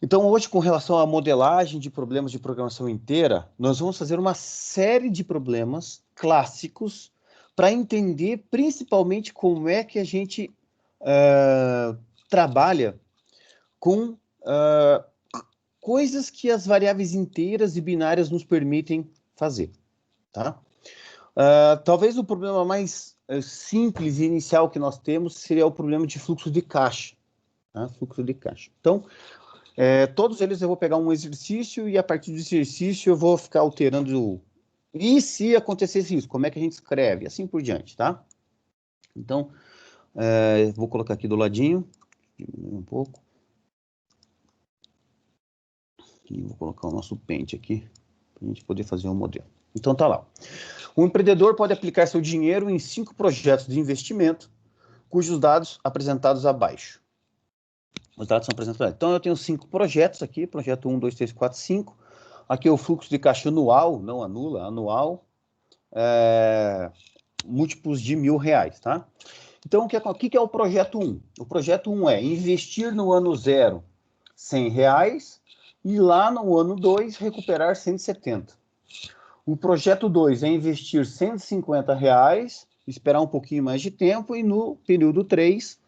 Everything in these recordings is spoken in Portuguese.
Então, hoje, com relação à modelagem de problemas de programação inteira, nós vamos fazer uma série de problemas clássicos para entender principalmente como é que a gente trabalha com coisas que as variáveis inteiras e binárias nos permitem fazer, tá? Talvez o problema mais simples e inicial que nós temos seria o problema de fluxo de caixa, tá? Fluxo de caixa. Então, todos eles eu vou pegar um exercício e a partir do exercício eu vou ficar alterando e se acontecesse isso, como é que a gente escreve, assim por diante, tá? Então, vou colocar aqui do ladinho, um pouco. E vou colocar o nosso pente aqui, para a gente poder fazer um modelo. Então, tá lá. O empreendedor pode aplicar seu dinheiro em 5 projetos de investimento, cujos dados apresentados abaixo. Os dados são apresentados. Então, eu tenho 5 projetos aqui, projeto 1, 2, 3, 4, 5. Aqui é o fluxo de caixa anual, não anula, anual, múltiplos de R$1.000, tá? Então, o que é o projeto 1? O projeto 1 é investir no ano 0 R$100 e lá no ano 2 recuperar 170. O projeto 2 é investir R$150, esperar um pouquinho mais de tempo e no período 3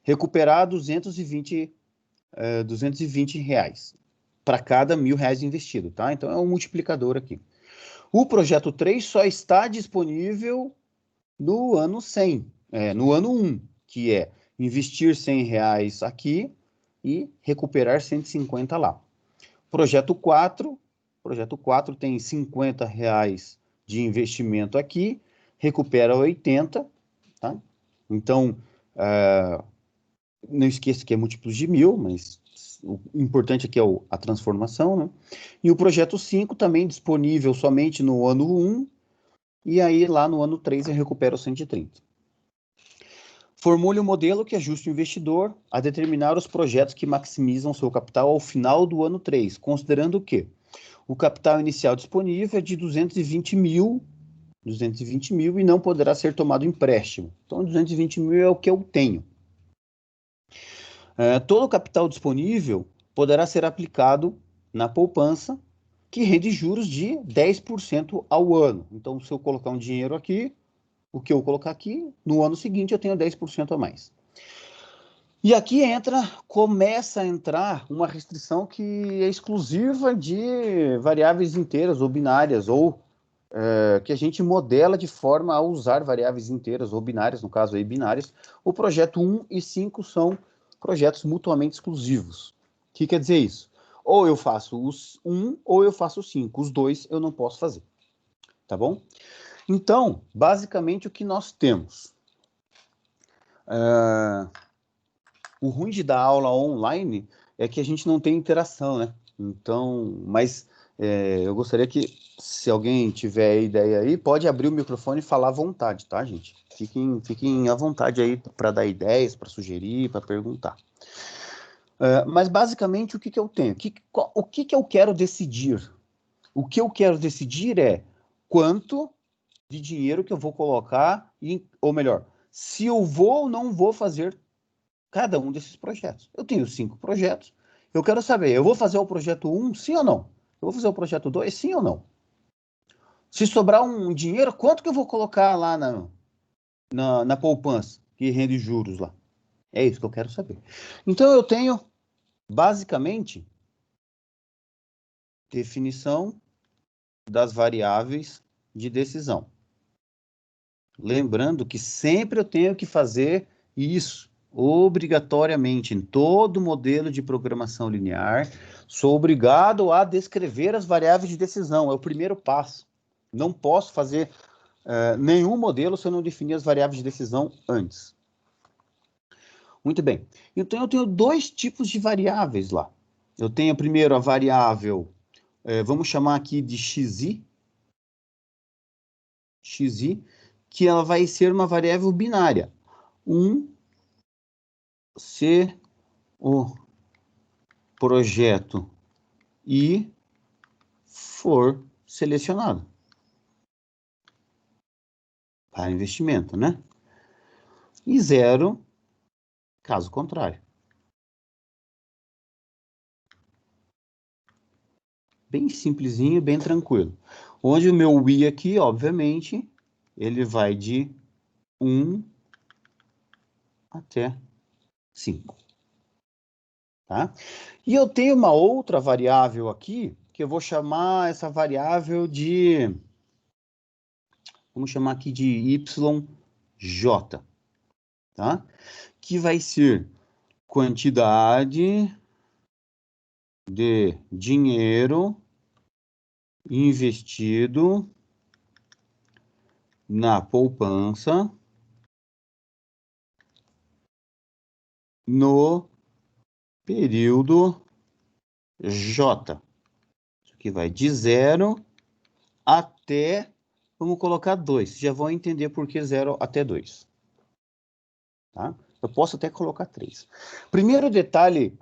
recuperar 220 reais para cada R$1.000 investido, tá? Então é um multiplicador aqui. O projeto 3 só está disponível no ano 100, no ano 1, que é investir R$100 aqui e recuperar 150 lá. Projeto 4 tem R$50 de investimento aqui, recupera 80, tá? Então, não esqueça que é múltiplos de 1.000, mas o importante aqui é a transformação, né? E o projeto 5 também disponível somente no ano 1, e aí lá no ano 3 eu recupero 130. Formule um modelo que ajuste o investidor a determinar os projetos que maximizam seu capital ao final do ano 3, considerando que o capital inicial disponível é de 220 mil e não poderá ser tomado empréstimo. Então, 220 mil é o que eu tenho. Todo o capital disponível poderá ser aplicado na poupança, que rende juros de 10% ao ano. Então, se eu colocar um dinheiro aqui, o que eu colocar aqui, no ano seguinte eu tenho 10% a mais. E aqui começa a entrar uma restrição que é exclusiva de variáveis inteiras ou binárias, ou que a gente modela de forma a usar variáveis inteiras ou binárias, no caso aí binárias. O projeto 1 e 5 são projetos mutuamente exclusivos. O que quer dizer isso? Ou eu faço os 1 ou eu faço os 5. Os dois eu não posso fazer. Tá bom? Então, basicamente o que nós temos? O ruim de dar aula online é que a gente não tem interação, né? Então, mas eu gostaria que, se alguém tiver ideia aí, pode abrir o microfone e falar à vontade, tá, gente? Fiquem à vontade aí para dar ideias, para sugerir, para perguntar. Mas, basicamente, o que eu tenho? O que eu quero decidir? O que eu quero decidir é quanto de dinheiro que eu vou colocar, ou melhor, se eu vou ou não vou fazer cada um desses projetos. Eu tenho 5 projetos. Eu quero saber, eu vou fazer o projeto 1, sim ou não? Eu vou fazer o projeto 2, sim ou não? Se sobrar um dinheiro, quanto que eu vou colocar lá na poupança, que rende juros lá? É isso que eu quero saber. Então, eu tenho, basicamente, definição das variáveis de decisão. Lembrando que sempre eu tenho que fazer isso, obrigatoriamente, em todo modelo de programação linear, sou obrigado a descrever as variáveis de decisão, é o primeiro passo. Não posso fazer nenhum modelo se eu não definir as variáveis de decisão antes. Muito bem. Então, eu tenho 2 tipos de variáveis lá. Eu tenho primeiro a variável, vamos chamar aqui de xi, que ela vai ser uma variável binária. Se o projeto I for selecionado para investimento, né? E 0, caso contrário. Bem simplesinho, bem tranquilo. Onde o meu I aqui, obviamente, ele vai de 1 até 5. Tá? E eu tenho uma outra variável aqui, que eu vou chamar essa variável de... Vamos chamar aqui de YJ. Tá? Que vai ser quantidade de dinheiro investido na poupança no período J. Isso aqui vai de 0 até, vamos colocar 2. Já vão entender por que 0 até 2. Tá? Eu posso até colocar 3. Primeiro detalhe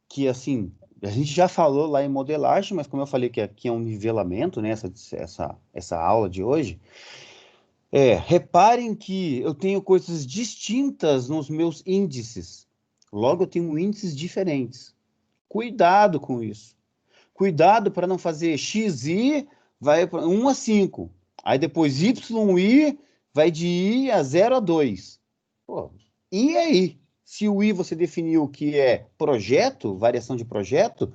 que, assim, a gente já falou lá em modelagem, mas como eu falei que aqui é um nivelamento, né, essa aula de hoje, reparem que eu tenho coisas distintas nos meus índices. Logo, eu tenho índices diferentes. Cuidado com isso. Cuidado para não fazer XI vai para 1 a 5. Aí depois YI vai de I a 0 a 2. Pô, e aí? Se o I você definiu que é projeto, variação de projeto,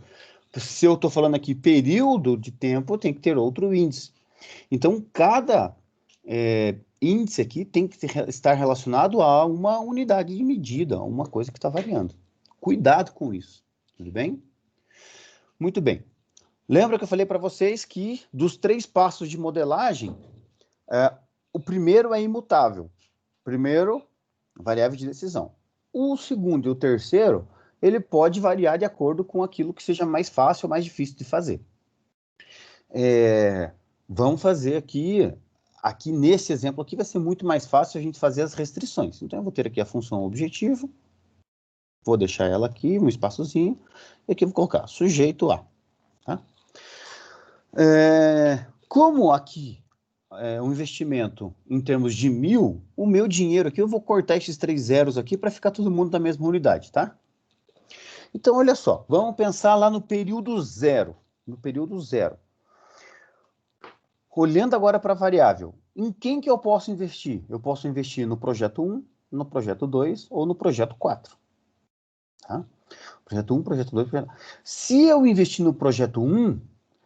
se eu estou falando aqui período de tempo, tem que ter outro índice. Então, cada índice aqui tem que estar relacionado a uma unidade de medida, a uma coisa que está variando. Cuidado com isso, tudo bem? Muito bem. Lembra que eu falei para vocês que dos 3 passos de modelagem, o primeiro é imutável. Primeiro, variável de decisão. O segundo e o terceiro, ele pode variar de acordo com aquilo que seja mais fácil ou mais difícil de fazer. Vamos fazer aqui nesse exemplo aqui vai ser muito mais fácil a gente fazer as restrições. Então, eu vou ter aqui a função objetivo, vou deixar ela aqui, um espaçozinho, e aqui eu vou colocar sujeito A. Tá? Como aqui um investimento em termos de 1.000, o meu dinheiro aqui, eu vou cortar esses 3 zeros aqui para ficar todo mundo na mesma unidade, tá? Então, olha só, vamos pensar lá no período 0. No período 0. Olhando agora para a variável, em quem que eu posso investir? Eu posso investir no projeto 1, no projeto 2 ou no projeto 4. Tá? Projeto 1, projeto 2, projeto... Se eu investir no projeto 1,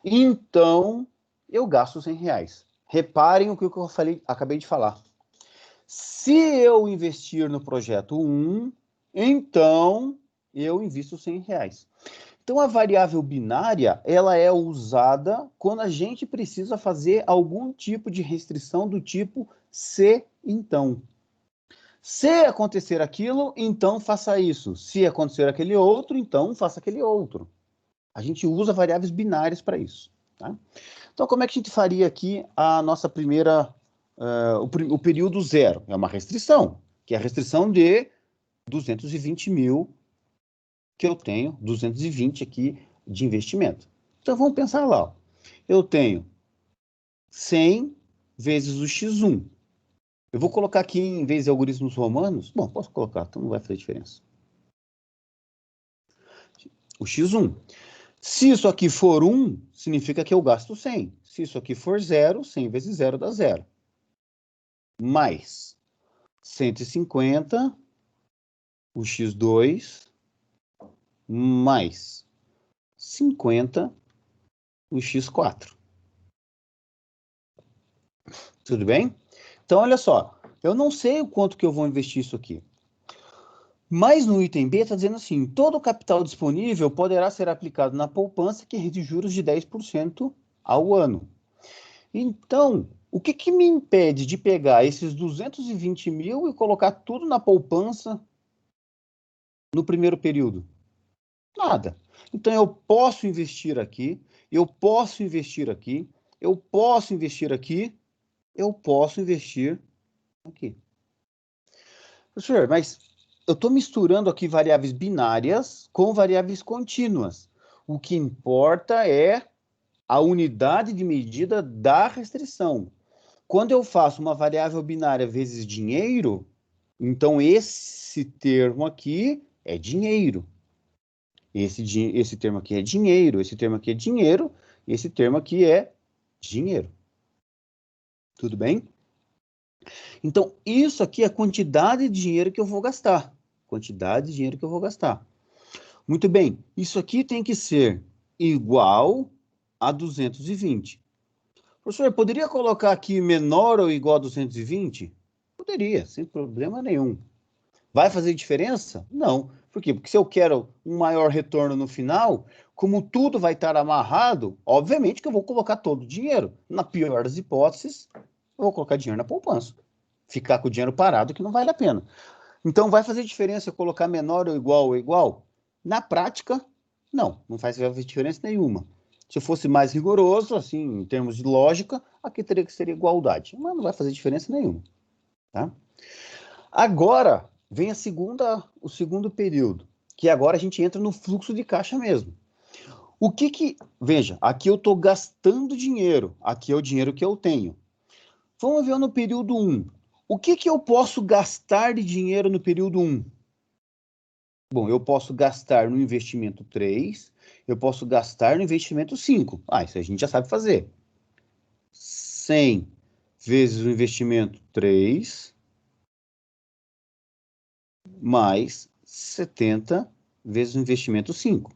então eu gasto R$100. Reparem o que eu acabei de falar. Se eu investir no projeto 1, então eu invisto R$100. Então, a variável binária, ela é usada quando a gente precisa fazer algum tipo de restrição do tipo se, então. Se acontecer aquilo, então faça isso. Se acontecer aquele outro, então faça aquele outro. A gente usa variáveis binárias para isso. Tá? Então, como é que a gente faria aqui a nossa primeira... o período 0? É uma restrição, que é a restrição de 220 mil que eu tenho, 220 aqui de investimento. Então, vamos pensar lá. Ó. Eu tenho 100 vezes o x1. Eu vou colocar aqui, em vez de algoritmos romanos, bom, posso colocar, então não vai fazer diferença. O x1. Se isso aqui for 1, significa que eu gasto 100. Se isso aqui for 0, 100 vezes 0 dá 0. Mais 150, o x2, mais 50, o x4. Tudo bem? Então, olha só. Eu não sei o quanto que eu vou investir isso aqui. Mas no item B está dizendo assim, todo o capital disponível poderá ser aplicado na poupança que rende juros de 10% ao ano. Então, o que me impede de pegar esses 220 mil e colocar tudo na poupança no primeiro período? Nada. Então, eu posso investir aqui, eu posso investir aqui, eu posso investir aqui, eu posso investir aqui. Professor, mas eu estou misturando aqui variáveis binárias com variáveis contínuas. O que importa é a unidade de medida da restrição. Quando eu faço uma variável binária vezes dinheiro, então esse termo aqui é dinheiro. Esse termo aqui é dinheiro, esse termo aqui é dinheiro, Esse termo aqui é dinheiro. Tudo bem? Então, isso aqui é a quantidade de dinheiro que eu vou gastar. Quantidade de dinheiro que eu vou gastar. Muito bem, isso aqui tem que ser igual a 220. Professor, poderia colocar aqui menor ou igual a 220? Poderia, sem problema nenhum. Vai fazer diferença? Não. Por quê? Porque se eu quero um maior retorno no final, como tudo vai estar amarrado, obviamente que eu vou colocar todo o dinheiro. Na pior das hipóteses, eu vou colocar dinheiro na poupança. Ficar com o dinheiro parado que não vale a pena. Então, vai fazer diferença eu colocar menor ou igual ou igual? Na prática, não faz diferença nenhuma. Se eu fosse mais rigoroso, assim, em termos de lógica, aqui teria que ser igualdade. Mas não vai fazer diferença nenhuma. Tá? Agora, vem o segundo período, que agora a gente entra no fluxo de caixa mesmo. Veja, aqui eu estou gastando dinheiro, aqui é o dinheiro que eu tenho. Vamos ver no período 1. O que eu posso gastar de dinheiro no período 1? Bom, eu posso gastar no investimento 3, eu posso gastar no investimento 5. Isso a gente já sabe fazer. 100 vezes o investimento 3, mais 70 vezes o investimento 5.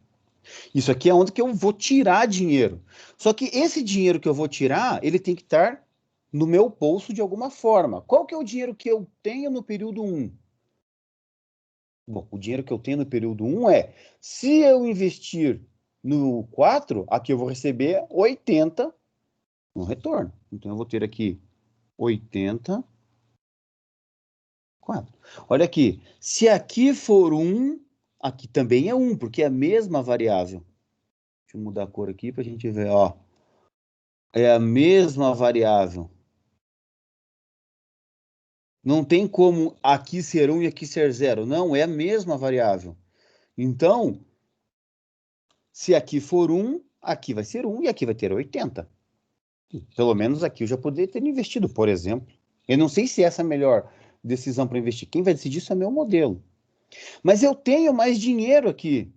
Isso aqui é onde que eu vou tirar dinheiro. Só que esse dinheiro que eu vou tirar, ele tem que estar no meu bolso de alguma forma. Qual que é o dinheiro que eu tenho no período 1? Bom, o dinheiro que eu tenho no período 1 é, se eu investir no 4, aqui eu vou receber 80 no retorno. Então, eu vou ter aqui 80, 4. Olha aqui, se aqui for 1, aqui também é 1, porque é a mesma variável. Deixa eu mudar a cor aqui para a gente ver, ó. É a mesma variável. Não tem como aqui ser 1 e aqui ser 0. Não, é a mesma variável. Então, se aqui for 1, aqui vai ser 1 e aqui vai ter 80. Pelo menos aqui eu já poderia ter investido, por exemplo. Eu não sei se essa é a melhor decisão para investir. Quem vai decidir isso é meu modelo. Mas eu tenho mais dinheiro aqui.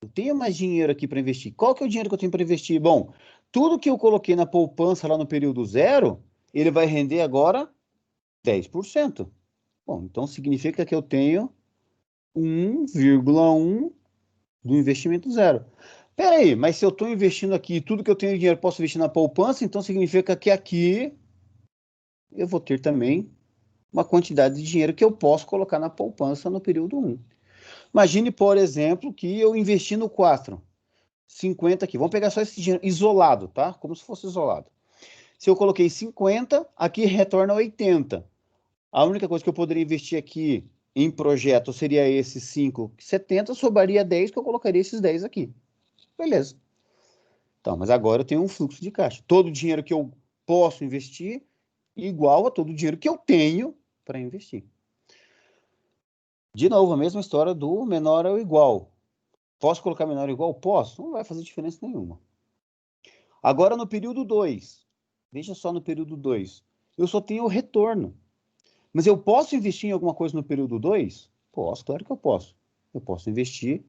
Eu tenho mais dinheiro aqui para investir. Qual que é o dinheiro que eu tenho para investir? Bom, tudo que eu coloquei na poupança lá no período 0, ele vai render agora 10%. Bom, então significa que eu tenho 1,1 do investimento 0. Peraí, mas se eu estou investindo aqui, tudo que eu tenho de dinheiro posso investir na poupança, então significa que aqui eu vou ter também uma quantidade de dinheiro que eu posso colocar na poupança no período 1. Imagine, por exemplo, que eu investi no 4, 50 aqui. Vamos pegar só esse dinheiro isolado, tá? Como se fosse isolado. Se eu coloquei 50, aqui retorna 80. A única coisa que eu poderia investir aqui em projeto seria esses 5, 70, sobraria 10, que eu colocaria esses 10 aqui. Beleza. Então, mas agora eu tenho um fluxo de caixa. Todo o dinheiro que eu posso investir igual a todo o dinheiro que eu tenho para investir. De novo, a mesma história do menor ou igual. Posso colocar menor ou igual? Posso. Não vai fazer diferença nenhuma. Agora, no período 2. Veja só no período 2. Eu só tenho o retorno. Mas eu posso investir em alguma coisa no período 2? Posso, claro que eu posso. Eu posso investir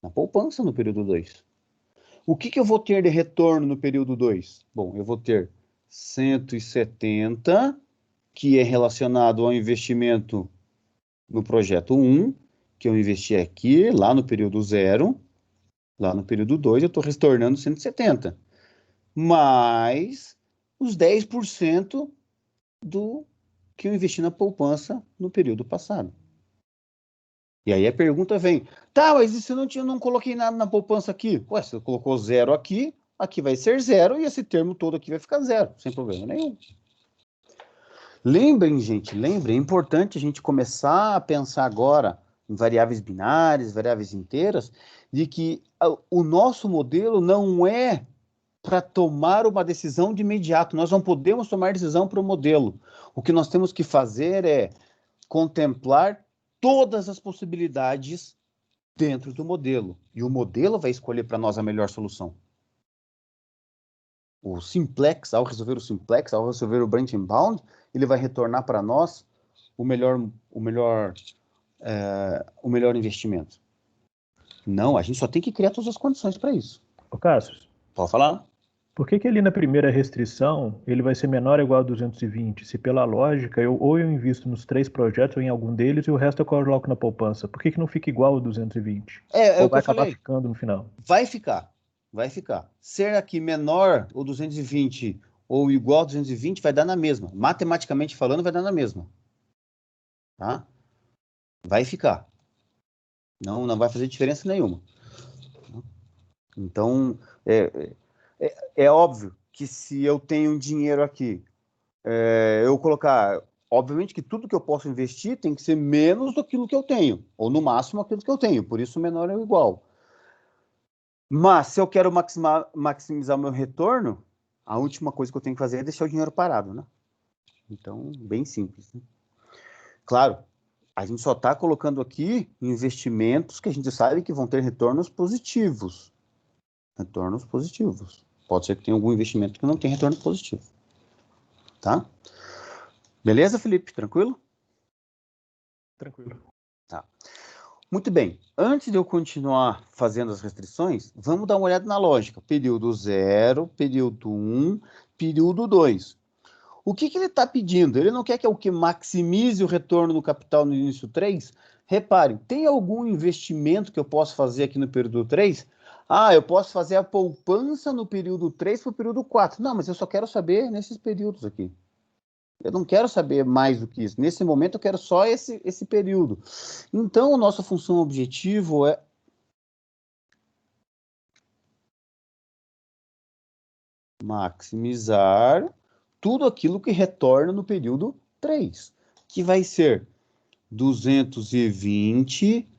na poupança no período 2. O que eu vou ter de retorno no período 2? Bom, eu vou ter 170, que é relacionado ao investimento no projeto 1, que eu investi aqui, lá no período 0. Lá no período 2, eu estou retornando 170. Mais os 10% do que eu investi na poupança no período passado. E aí a pergunta vem, tá, mas e se eu não coloquei nada na poupança aqui? Ué, se você colocou 0 aqui, aqui vai ser 0 e esse termo todo aqui vai ficar 0, sem problema nenhum. Lembrem, gente, é importante a gente começar a pensar agora em variáveis binárias, variáveis inteiras, de que o nosso modelo não é para tomar uma decisão de imediato. Nós não podemos tomar decisão para o modelo. O que nós temos que fazer é contemplar todas as possibilidades dentro do modelo. E o modelo vai escolher para nós a melhor solução. O simplex, ao resolver o branch and bound, ele vai retornar para nós o melhor investimento. Não, a gente só tem que criar todas as condições para isso. Ô, Cássio, Pode falar? Por que ali na primeira restrição ele vai ser menor ou igual a 220? Se pela lógica, ou eu invisto nos 3 projetos ou em algum deles e o resto eu coloco na poupança. Por que não fica igual a 220? É Ou o que vai eu acabar falei. ficando no final? Vai ficar. Vai ficar. Ser aqui menor ou 220 ou igual a 220 vai dar na mesma. Matematicamente falando, vai dar na mesma. Tá? Vai ficar. Não vai fazer diferença nenhuma. Então, é óbvio que se eu tenho um dinheiro aqui, eu colocar. Obviamente que tudo que eu posso investir tem que ser menos do que eu tenho, ou no máximo aquilo que eu tenho, por isso menor é igual. Mas se eu quero maximizar o meu retorno, a última coisa que eu tenho que fazer é deixar o dinheiro parado, né? Então, bem simples. Né? Claro, a gente só está colocando aqui investimentos que a gente sabe que vão ter retornos positivos. Retornos positivos. Pode ser que tenha algum investimento que não tenha retorno positivo. Tá? Beleza, Felipe? Tranquilo? Tranquilo. Tá. Muito bem. Antes de eu continuar fazendo as restrições, vamos dar uma olhada na lógica. Período 0, período 1, período 2. O que ele está pedindo? Ele não quer que eu maximize o retorno do capital no início 3? Repare, tem algum investimento que eu posso fazer aqui no período 3? Ah, eu posso fazer a poupança no período 3 para o período 4. Não, mas eu só quero saber nesses períodos aqui. Eu não quero saber mais do que isso. Nesse momento, eu quero só esse período. Então, a nossa função objetivo é maximizar tudo aquilo que retorna no período 3, que vai ser 220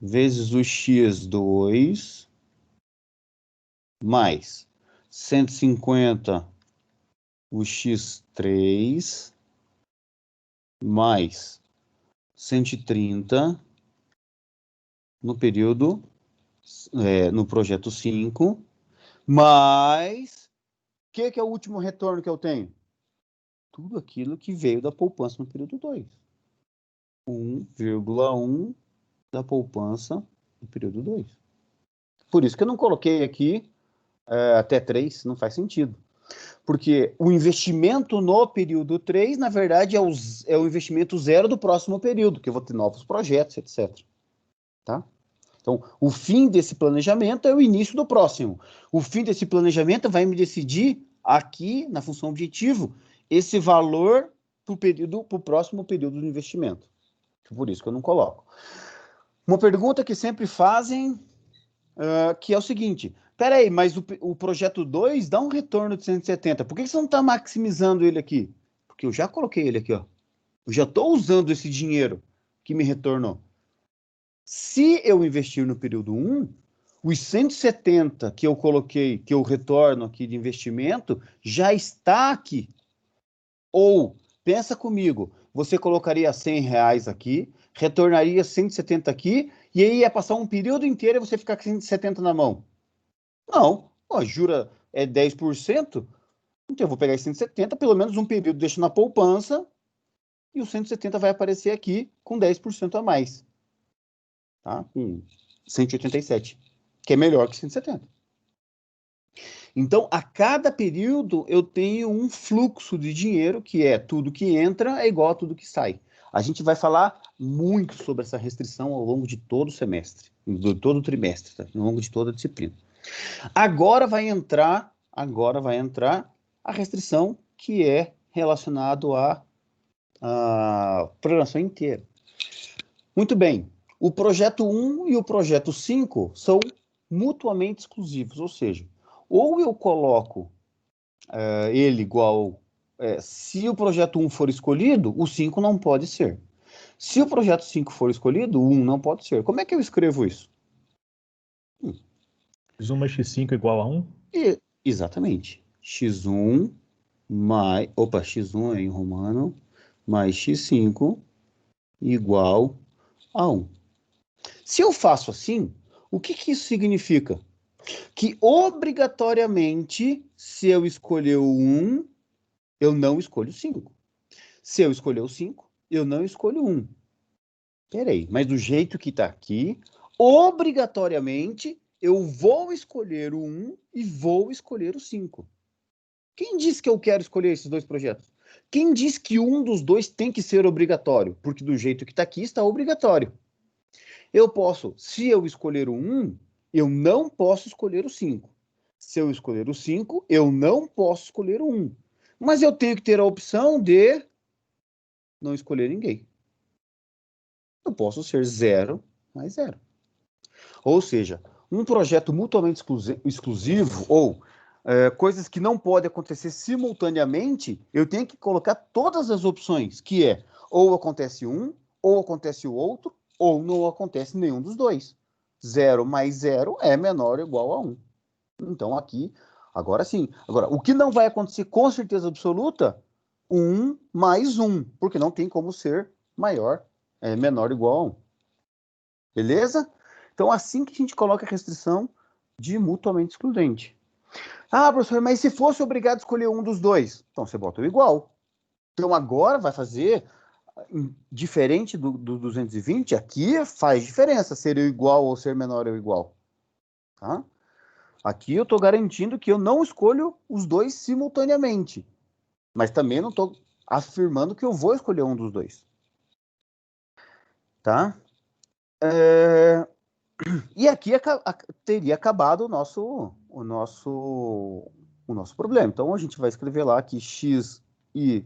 vezes o x2 mais 150 o x3 mais 130 no período, no projeto 5, mais o que é o último retorno que eu tenho? Tudo aquilo que veio da poupança no período 2. 1,1 da poupança no período 2. Por isso que eu não coloquei aqui até 3, não faz sentido. Porque o investimento no período 3, na verdade, é o investimento zero do próximo período, que eu vou ter novos projetos, etc. Tá? Então, o fim desse planejamento é o início do próximo. O fim desse planejamento vai me decidir aqui, na função objetivo, esse valor para o próximo período do investimento. Por isso que eu não coloco. Uma pergunta que sempre fazem, que é o seguinte: peraí, mas o projeto 2 dá um retorno de 170, por que você não está maximizando ele aqui? Porque eu já coloquei ele aqui, ó. Eu já estou usando esse dinheiro que me retornou. Se eu investir no período 1, os 170 que eu coloquei, que eu retorno aqui de investimento, já está aqui. Ou, pensa comigo, você colocaria R$100 aqui, retornaria 170 aqui, e aí ia passar um período inteiro e você ficar com 170 na mão. Não, ó, jura é 10%, então eu vou pegar esse 170, pelo menos um período deixo na poupança, e o 170 vai aparecer aqui com 10% a mais. Tá? Com 187, que é melhor que 170. Então, a cada período, eu tenho um fluxo de dinheiro, que é tudo que entra é igual a tudo que sai. A gente vai falar muito sobre essa restrição ao longo de todo o semestre, de todo o trimestre, tá? Ao longo de toda a disciplina. Agora vai entrar a restrição que é relacionado à programação inteira. Muito bem. O projeto 1 e o projeto 5 são mutuamente exclusivos, ou seja, ou eu coloco ele igual... se o projeto 1 for escolhido, o 5 não pode ser. Se o projeto 5 for escolhido, o 1 não pode ser. Como é que eu escrevo isso? X1 mais X5 igual a 1? Exatamente. X1 mais... Opa, X1 é em romano, mais X5 igual a 1. Se eu faço assim, o que isso significa? Que obrigatoriamente, se eu escolher o 1, eu não escolho o 5. Se eu escolher o 5, eu não escolho o 1. Peraí, mas do jeito que está aqui, obrigatoriamente, eu vou escolher o 1 e vou escolher o 5. Quem disse que eu quero escolher esses dois projetos? Quem diz que um dos dois tem que ser obrigatório? Porque do jeito que está aqui, está obrigatório. Eu posso, se eu escolher o 1, eu não posso escolher o 5. Se eu escolher o 5, eu não posso escolher o 1. Mas eu tenho que ter a opção de não escolher ninguém. Eu posso ser 0 mais 0. Ou seja, um projeto mutuamente exclusivo ou coisas que não podem acontecer simultaneamente, eu tenho que colocar todas as opções, que é ou acontece um, ou acontece o outro, ou não acontece nenhum dos dois. 0 mais 0 é menor ou igual a 1. Então aqui, agora sim. Agora, o que não vai acontecer com certeza absoluta, 1 mais 1, porque não tem como ser menor ou igual a 1. Beleza? Então, assim que a gente coloca a restrição de mutuamente excludente. Ah, professor, mas se fosse obrigado a escolher um dos dois? Então, você bota o igual. Então, agora vai fazer, diferente do 220, aqui faz diferença ser igual ou ser menor ou igual. Tá? Aqui eu estou garantindo que eu não escolho os dois simultaneamente. Mas também não estou afirmando que eu vou escolher um dos dois. Tá? E aqui teria acabado o nosso problema. Então, a gente vai escrever lá que x e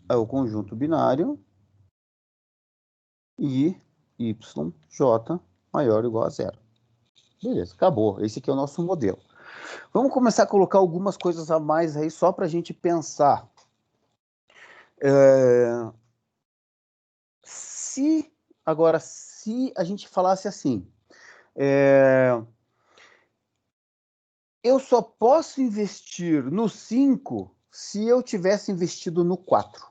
é o conjunto binário e yj maior ou igual a 0. Beleza, acabou. Esse aqui é o nosso modelo. Vamos começar a colocar algumas coisas a mais aí só para a gente pensar. Se a gente falasse assim, eu só posso investir no 5 se eu tivesse investido no 4.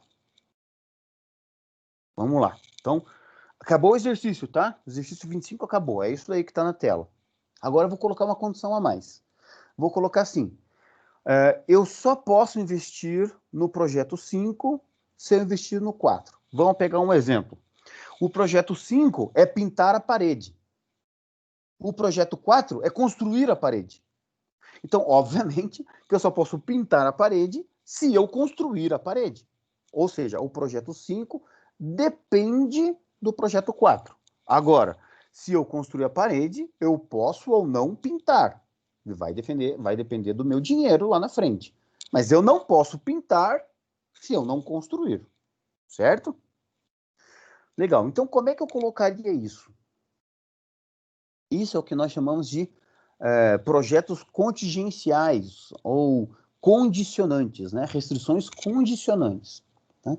Vamos lá. Então, acabou o exercício, tá? O exercício 25 acabou. É isso aí que está na tela. Agora eu vou colocar uma condição a mais. Vou colocar assim. Eu só posso investir no projeto 5 se eu investir no 4. Vamos pegar um exemplo. O projeto 5 é pintar a parede. O projeto 4 é construir a parede. Então, obviamente, que eu só posso pintar a parede se eu construir a parede. Ou seja, o projeto 5 depende do projeto 4. Agora, se eu construir a parede, eu posso ou não pintar. Vai depender do meu dinheiro lá na frente. Mas eu não posso pintar se eu não construir. Certo? Legal. Então, como é que eu colocaria isso? Isso é o que nós chamamos de projetos contingenciais ou condicionantes, né? Restrições condicionantes. Né?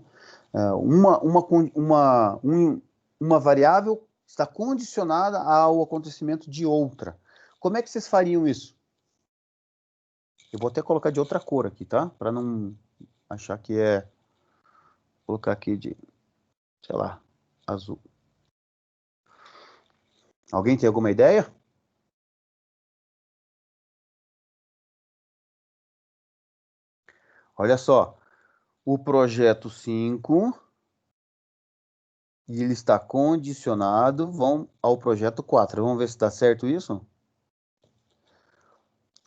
Uma variável está condicionada ao acontecimento de outra. Como é que vocês fariam isso? Eu vou até colocar de outra cor aqui, tá? Para não achar que é... Vou colocar aqui de, sei lá, azul. Alguém tem alguma ideia? Olha só, o projeto 5, e ele está condicionado ao projeto 4. Vamos ver se está certo isso?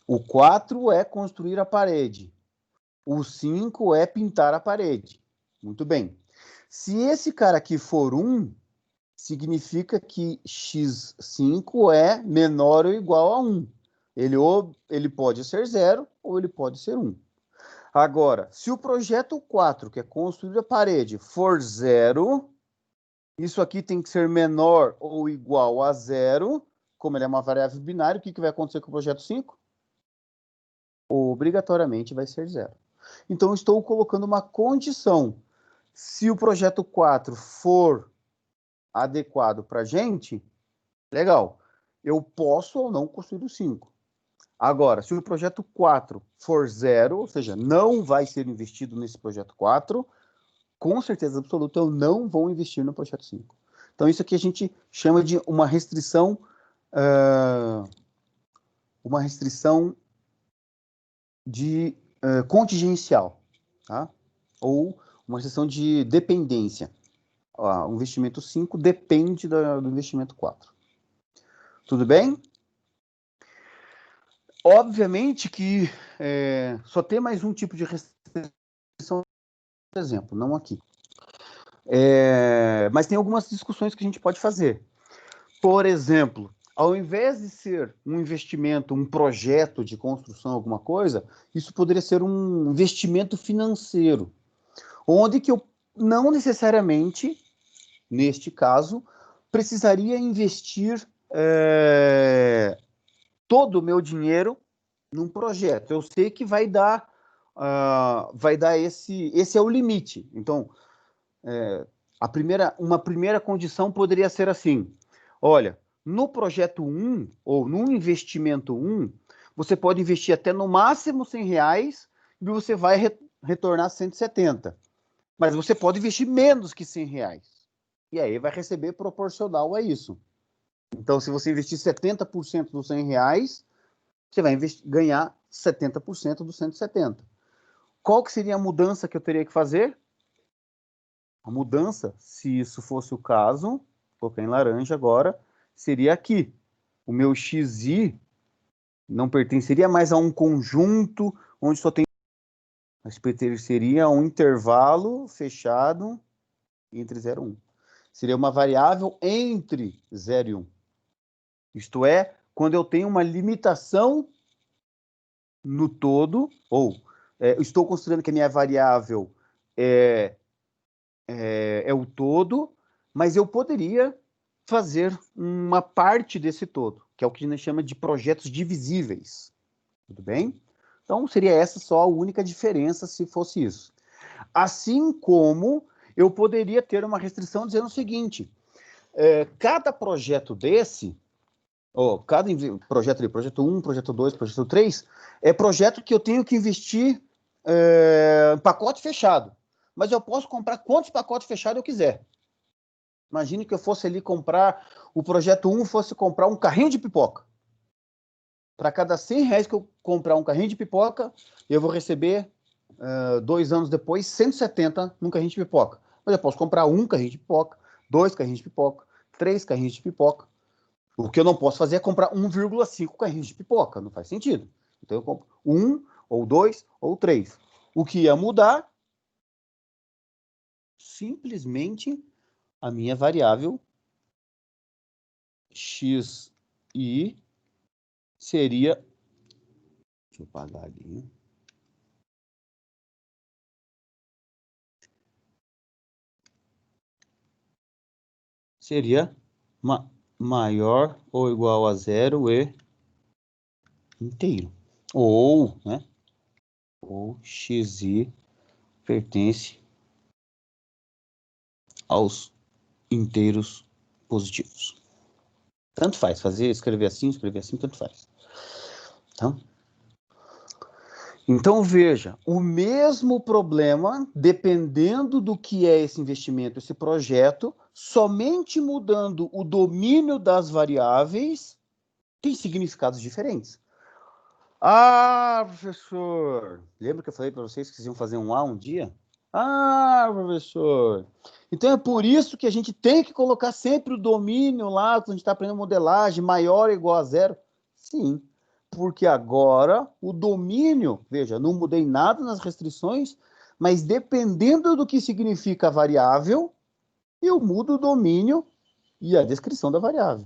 O 4 é construir a parede. O 5 é pintar a parede. Muito bem. Se esse cara aqui for 1, significa que x5 é menor ou igual a 1. Ele pode ser 0 ou ele pode ser 1. Agora, se o projeto 4, que é construir a parede, for 0, isso aqui tem que ser menor ou igual a 0. Como ele é uma variável binária, o que vai acontecer com o projeto 5? Obrigatoriamente vai ser 0. Então, estou colocando uma condição. Se o projeto 4 for adequado para a gente, legal. Eu posso ou não construir o 5. Agora, se o projeto 4 for 0, ou seja, não vai ser investido nesse projeto 4, com certeza absoluta eu não vou investir no projeto 5. Então, isso aqui a gente chama de uma restrição de contingencial, tá? Ou uma restrição de dependência. O investimento 5 depende do investimento 4. Tudo bem? Obviamente que só tem mais um tipo de restrição, por exemplo, não aqui. Mas tem algumas discussões que a gente pode fazer. Por exemplo, ao invés de ser um investimento, um projeto de construção, alguma coisa, isso poderia ser um investimento financeiro, onde que eu não necessariamente, neste caso, precisaria investir todo o meu dinheiro num projeto. Eu sei que vai dar esse é o limite. Então, uma primeira condição poderia ser assim: olha, no projeto 1 ou no investimento 1, você pode investir até no máximo R$100 e você vai retornar 170. Mas você pode investir menos que R$100. E aí vai receber proporcional a isso. Então, se você investir 70% dos R$100, você vai ganhar 70% dos 170. Qual que seria a mudança que eu teria que fazer? A mudança, se isso fosse o caso, coloquei em laranja agora, seria aqui. O meu XI não pertenceria mais a um conjunto onde só tem... Mas pertenceria a um intervalo fechado entre 0 e 1. Seria uma variável entre 0 e 1. Isto é, quando eu tenho uma limitação no todo, ou estou considerando que a minha variável é o todo, mas eu poderia fazer uma parte desse todo, que é o que a gente chama de projetos divisíveis. Tudo bem? Então, seria essa só a única diferença se fosse isso. Assim como eu poderia ter uma restrição dizendo o seguinte: cada projeto desse, cada projeto ali, projeto 1, projeto 2, projeto 3, é projeto que eu tenho que investir pacote fechado. Mas eu posso comprar quantos pacotes fechados eu quiser. Imagine que eu fosse ali comprar, o projeto 1 fosse comprar um carrinho de pipoca. Para cada R$100 que eu comprar um carrinho de pipoca, eu vou receber, 2 anos depois, 170 num carrinho de pipoca. Mas eu posso comprar um carrinho de pipoca, 2 carrinhos de pipoca, 3 carrinhos de pipoca. O que eu não posso fazer é comprar 1,5 carrinhos de pipoca, não faz sentido. Então eu compro 1, ou 2, ou 3. O que ia mudar? Simplesmente a minha variável XI seria... Deixa eu apagar ali. Seria maior ou igual a 0 e inteiro. Ou, né? Ou XI pertence aos inteiros positivos. Tanto faz, escrever assim, tanto faz. Tá? Então, veja, o mesmo problema, dependendo do que é esse investimento, esse projeto, somente mudando o domínio das variáveis, tem significados diferentes. Ah, professor, lembra que eu falei para vocês que iam fazer um A um dia? Ah, professor, então é por isso que a gente tem que colocar sempre o domínio lá, quando a gente está aprendendo modelagem, maior ou igual a 0? Sim, porque agora o domínio, veja, não mudei nada nas restrições, mas dependendo do que significa a variável, eu mudo o domínio e a descrição da variável.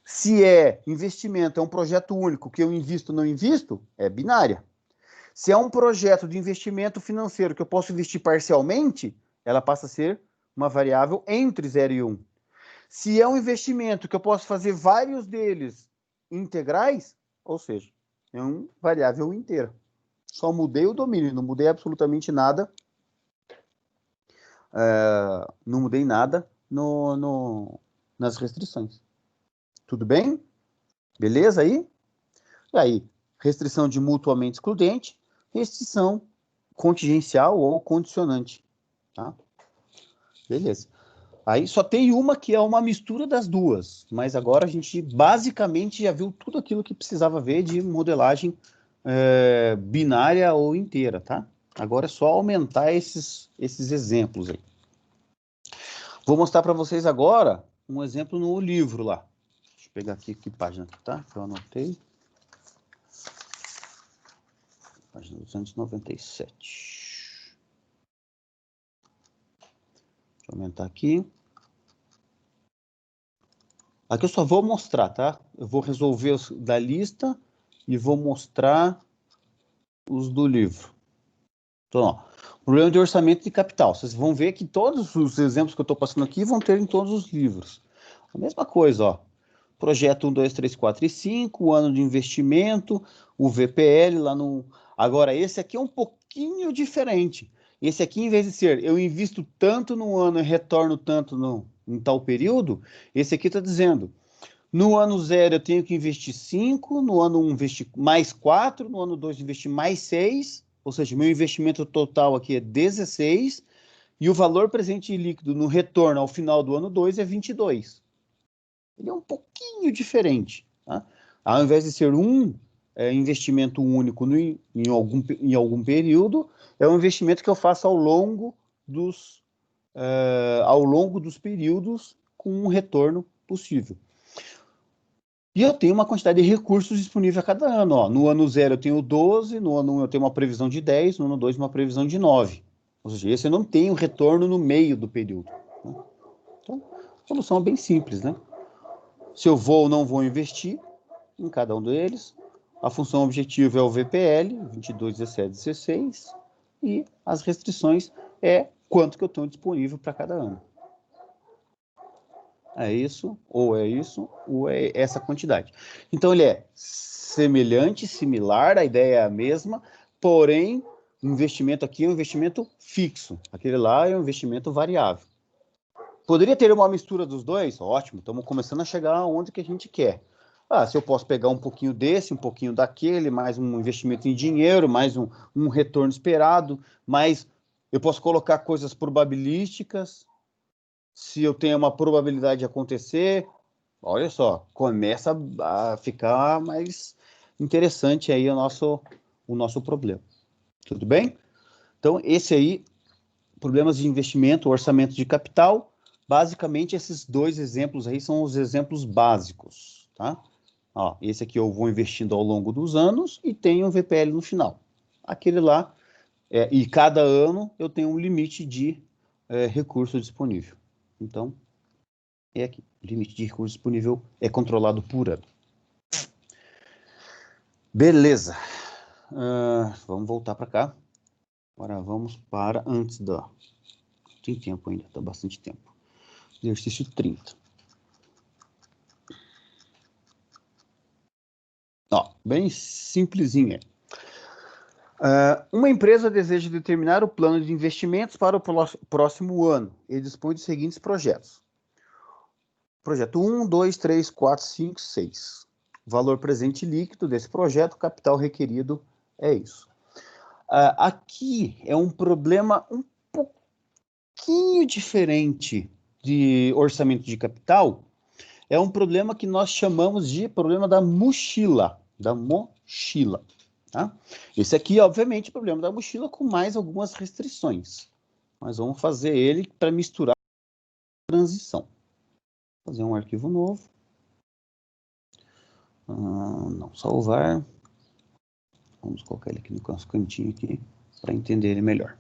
Se é investimento, é um projeto único, que eu invisto ou não invisto, é binária. Se é um projeto de investimento financeiro que eu posso investir parcialmente, ela passa a ser uma variável entre 0 e 1. Se é um investimento que eu posso fazer vários deles integrais, ou seja, é uma variável inteira. Só mudei o domínio, não mudei absolutamente nada. Não mudei nada nas restrições. Tudo bem? Beleza aí? E aí, restrição de mutuamente excludente, restrição contingencial ou condicionante. Tá? Beleza. Aí só tem uma que é uma mistura das duas, mas agora a gente basicamente já viu tudo aquilo que precisava ver de modelagem binária ou inteira, tá? Agora é só aumentar esses exemplos aí. Vou mostrar para vocês agora um exemplo no livro lá. Deixa eu pegar aqui que página que tá, que eu anotei. Página 297. Deixa eu aumentar aqui. Aqui eu só vou mostrar, tá? Eu vou resolver os da lista e vou mostrar os do livro. Então, ó, problema de orçamento de capital. Vocês vão ver que todos os exemplos que eu estou passando aqui vão ter em todos os livros. A mesma coisa, ó. Projeto 1, 2, 3, 4 e 5, o ano de investimento, o VPL lá no... Agora, esse aqui é um pouquinho diferente. Esse aqui, em vez de ser eu invisto tanto no ano e retorno tanto em tal período, esse aqui está dizendo, no ano 0 eu tenho que investir 5, no ano 1 investir mais 4, no ano 2 investir mais 6, ou seja, meu investimento total aqui é 16, e o valor presente líquido no retorno ao final do ano 2 é 22. Ele é um pouquinho diferente. Tá? Ao invés de ser investimento único em algum período, é um investimento que eu faço ao longo dos períodos com um retorno possível. E eu tenho uma quantidade de recursos disponíveis a cada ano. Ó. No ano 0 eu tenho 12, no ano 1 eu tenho uma previsão de 10, no ano 2 uma previsão de 9. Ou seja, esse eu não tenho retorno no meio do período. Né? Então, a solução é bem simples, né? Se eu vou ou não vou investir em cada um deles. A função objetiva é o VPL, 22, 17, 16. E as restrições é quanto que eu tenho disponível para cada ano. É isso, ou é essa quantidade. Então, ele é semelhante, similar, a ideia é a mesma, porém, o investimento aqui é um investimento fixo. Aquele lá é um investimento variável. Poderia ter uma mistura dos dois? Ótimo, estamos começando a chegar onde que a gente quer. Se eu posso pegar um pouquinho desse, um pouquinho daquele, mais um investimento em dinheiro, mais um retorno esperado, mais eu posso colocar coisas probabilísticas, se eu tenho uma probabilidade de acontecer, olha só, começa a ficar mais interessante aí o nosso problema. Tudo bem? Então, esse aí, problemas de investimento, orçamento de capital, basicamente esses dois exemplos aí são os exemplos básicos, tá? Ó, esse aqui eu vou investindo ao longo dos anos e tenho um VPL no final. Aquele lá, e cada ano eu tenho um limite de recurso disponível. Então, é aqui. O limite de recurso disponível é controlado por ano. Beleza. Vamos voltar para cá. Agora vamos para antes da... Tem tempo ainda, tá bastante tempo. Exercício 30. Ó, bem simplesinha. Uma empresa deseja determinar o plano de investimentos para o próximo ano e dispõe dos seguintes projetos. Projeto 1, 2, 3, 4, 5, 6. Valor presente líquido desse projeto, capital requerido é isso. Aqui é um problema um pouquinho diferente de orçamento de capital. É um problema que nós chamamos de problema da mochila. Tá? Esse aqui, obviamente, é o problema da mochila com mais algumas restrições. Mas vamos fazer ele para misturar a transição. Vou fazer um arquivo novo. Não salvar. Vamos colocar ele aqui no nosso cantinho aqui para entender ele melhor.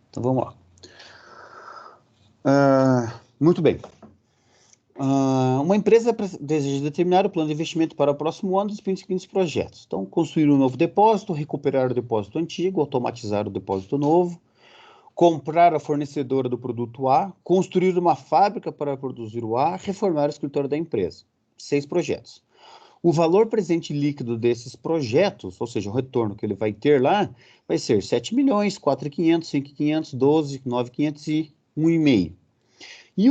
Então vamos lá. Muito bem. Uma empresa deseja determinar o plano de investimento para o próximo ano dos seguintes projetos. Então, construir um novo depósito, recuperar o depósito antigo, automatizar o depósito novo, comprar a fornecedora do produto A, construir uma fábrica para produzir o A, reformar o escritório da empresa. 6 projetos. O valor presente líquido desses projetos, ou seja, o retorno que ele vai ter lá, vai ser 7 milhões, 4.500, 5.500, 12, 9.500 e 1,5. E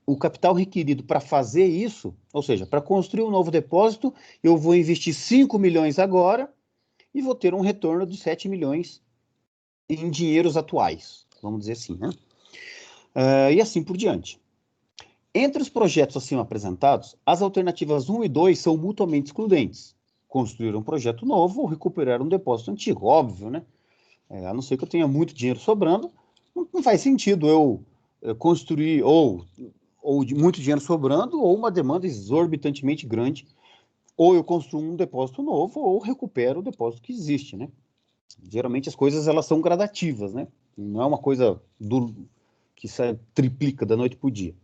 o capital requerido para fazer isso, ou seja, para construir um novo depósito, eu vou investir 5 milhões agora e vou ter um retorno de 7 milhões em dinheiros atuais, vamos dizer assim, né? E assim por diante. Entre os projetos acima apresentados, as alternativas 1 e 2 são mutuamente excludentes. Construir um projeto novo ou recuperar um depósito antigo, óbvio, né? A não ser que eu tenha muito dinheiro sobrando, não faz sentido eu construir ou ou de muito dinheiro sobrando, ou uma demanda exorbitantemente grande, ou eu construo um depósito novo, ou recupero o depósito que existe, né? Geralmente as coisas elas são gradativas, né? Não é uma coisa que se triplica da noite para o dia.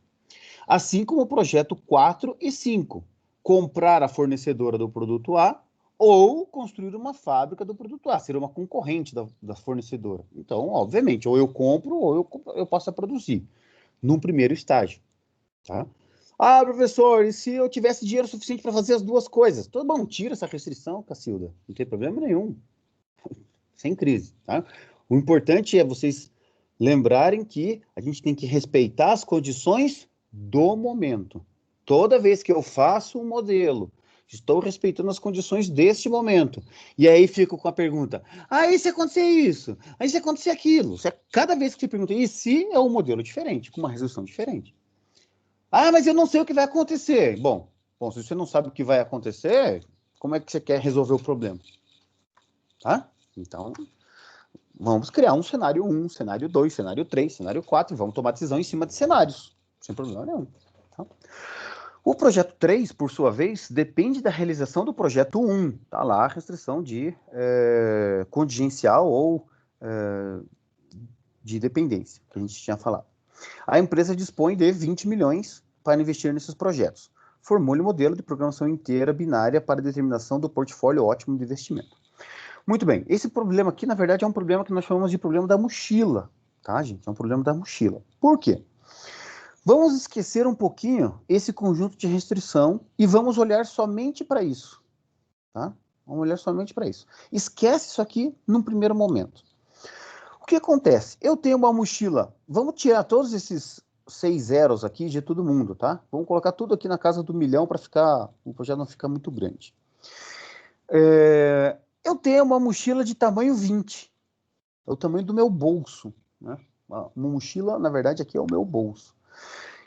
Assim como o projeto 4 e 5, comprar a fornecedora do produto A ou construir uma fábrica do produto A, ser uma concorrente da fornecedora. Então, obviamente, ou eu compro ou eu passo a produzir, num primeiro estágio. Tá? Ah, professor, e se eu tivesse dinheiro suficiente para fazer as duas coisas? Tudo bom, tira essa restrição, Cacilda. Não tem problema nenhum. Sem crise. Tá? O importante é vocês lembrarem que a gente tem que respeitar as condições do momento. Toda vez que eu faço um modelo, estou respeitando as condições deste momento. E aí fico com a pergunta: e se acontecer isso? Aí se acontecer aquilo? Cada vez que você pergunta, e se é um modelo diferente, com uma resolução diferente? Mas eu não sei o que vai acontecer. Bom, se você não sabe o que vai acontecer, como é que você quer resolver o problema? Tá? Então, vamos criar um cenário 1, cenário 2, cenário 3, cenário 4, vamos tomar decisão em cima de cenários, sem problema nenhum. Tá? O projeto 3, por sua vez, depende da realização do projeto 1. Está lá a restrição de contingencial ou de dependência, que a gente tinha falado. A empresa dispõe de 20 milhões para investir nesses projetos. Formule o modelo de programação inteira binária para determinação do portfólio ótimo de investimento. Muito bem, esse problema aqui, na verdade, é um problema que nós chamamos de problema da mochila, tá, gente? É um problema da mochila. Por quê? Vamos esquecer um pouquinho esse conjunto de restrição e vamos olhar somente para isso, tá? Vamos olhar somente para isso. Esquece isso aqui num primeiro momento. O que acontece? Eu tenho uma mochila, vamos tirar todos esses 6 zeros aqui de todo mundo, tá? Vamos colocar tudo aqui na casa do 1 milhão para o projeto não ficar muito grande. Eu tenho uma mochila de tamanho 20. É o tamanho do meu bolso, né? Uma mochila, na verdade, aqui é o meu bolso.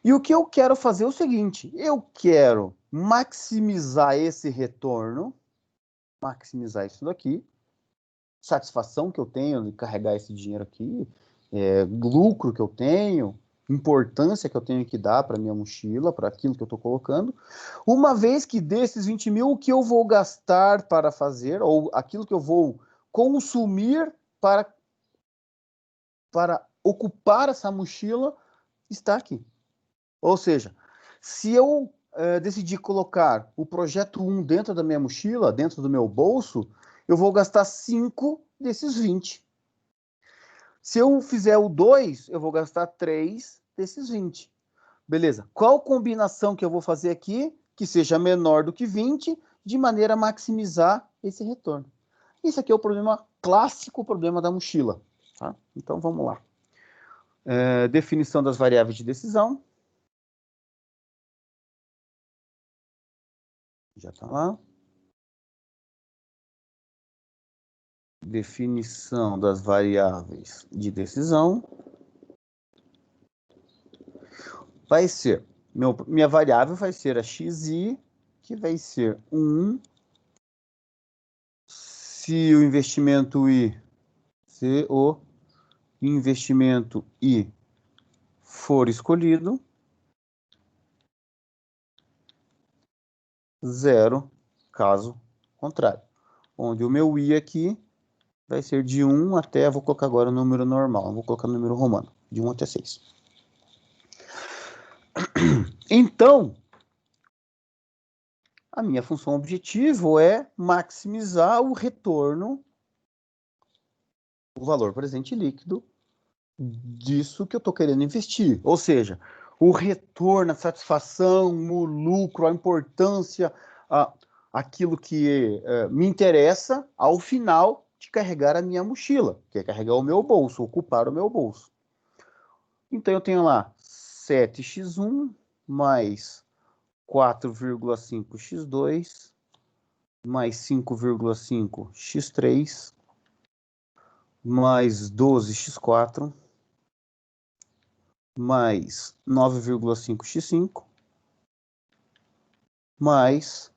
E o que eu quero fazer é o seguinte, eu quero maximizar esse retorno, maximizar isso daqui, satisfação que eu tenho de carregar esse dinheiro aqui, lucro que eu tenho, importância que eu tenho que dar para minha mochila, para aquilo que eu estou colocando, uma vez que desses 20 mil, o que eu vou gastar para fazer, ou aquilo que eu vou consumir para ocupar essa mochila, está aqui. Ou seja, se eu decidir colocar o projeto 1 dentro da minha mochila, dentro do meu bolso, eu vou gastar 5 desses 20. Se eu fizer o 2, eu vou gastar 3 desses 20. Beleza. Qual combinação que eu vou fazer aqui que seja menor do que 20, de maneira a maximizar esse retorno? Isso aqui é o problema clássico, o problema da mochila. Tá? Então, vamos lá. Definição das variáveis de decisão. Já está lá. Definição das variáveis de decisão. Vai ser, minha variável vai ser a xi, que vai ser 1. Se o investimento I for escolhido, 0, caso contrário. Onde o meu I aqui vai ser de 1 até, vou colocar agora o número normal, vou colocar o número romano, de 1 até 6. Então, a minha função objetivo é maximizar o retorno, o valor presente líquido, disso que eu estou querendo investir. Ou seja, o retorno, a satisfação, o lucro, a importância, aquilo que me interessa ao final de carregar a minha mochila, que é carregar o meu bolso, ocupar o meu bolso. Então, eu tenho lá 7x1 mais 4,5x2 mais 5,5x3 mais 12x4 mais 9,5x5 mais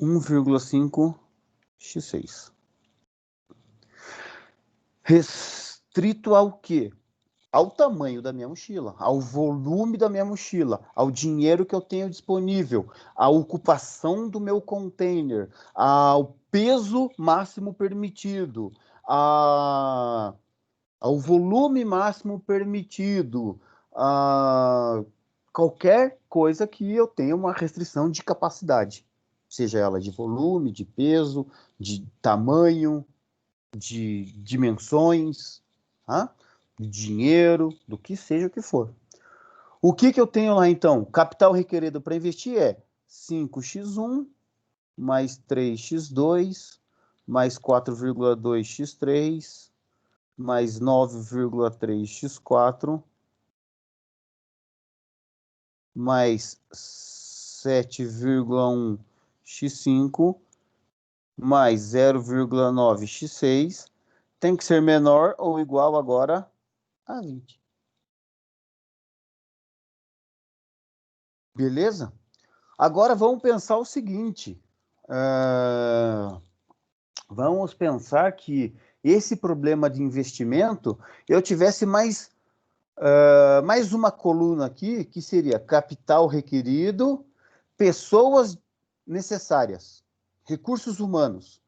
1,5x6. Restrito ao quê? ao tamanho da minha mochila, ao volume da minha mochila, ao dinheiro que eu tenho disponível, à ocupação do meu container, ao peso máximo permitido, ao volume máximo permitido, a qualquer coisa que eu tenha uma restrição de capacidade, seja ela de volume, de peso, de tamanho, de dimensões, tá? De dinheiro, do que seja o que for. O que eu tenho lá, então? Capital requerido para investir é 5x1 mais 3x2 mais 4,2x3 mais 9,3x4 mais 7,1x5 mais 0,9x6 tem que ser menor ou igual agora a 20. Beleza? Agora vamos pensar o seguinte. Vamos pensar que esse problema de investimento, eu tivesse mais uma coluna aqui, que seria capital requerido, pessoas necessárias, recursos humanos.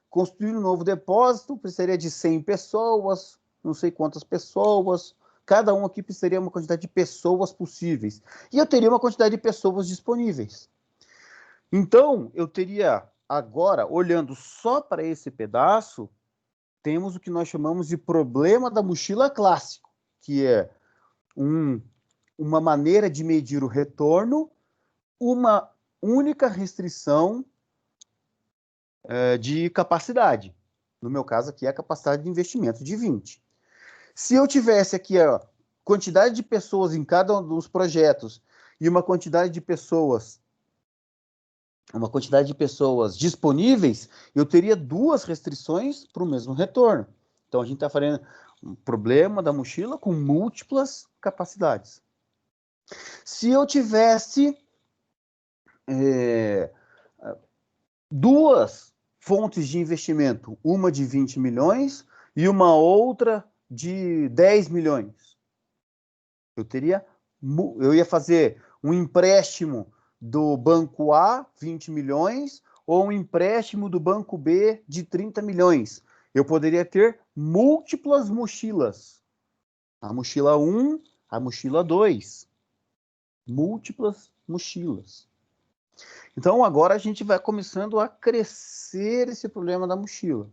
Construir um novo depósito precisaria de 100 pessoas, não sei quantas pessoas, cada um aqui precisaria uma quantidade de pessoas possíveis. E eu teria uma quantidade de pessoas disponíveis. Então, eu teria agora, olhando só para esse pedaço, temos o que nós chamamos de problema da mochila clássico, que é uma maneira de medir o retorno, uma única restrição de capacidade. No meu caso aqui é a capacidade de investimento de 20. Se eu tivesse aqui a quantidade de pessoas em cada um dos projetos e uma quantidade de pessoas disponíveis, eu teria duas restrições para o mesmo retorno. Então a gente está falando um problema da mochila com múltiplas capacidades. Se eu tivesse duas fontes de investimento, uma de 20 milhões e uma outra de 10 milhões, eu ia fazer um empréstimo do banco A, 20 milhões, ou um empréstimo do banco B de 30 milhões. Eu poderia ter múltiplas mochilas. A mochila 1, a mochila 2. Múltiplas mochilas. Então, agora a gente vai começando a crescer esse problema da mochila.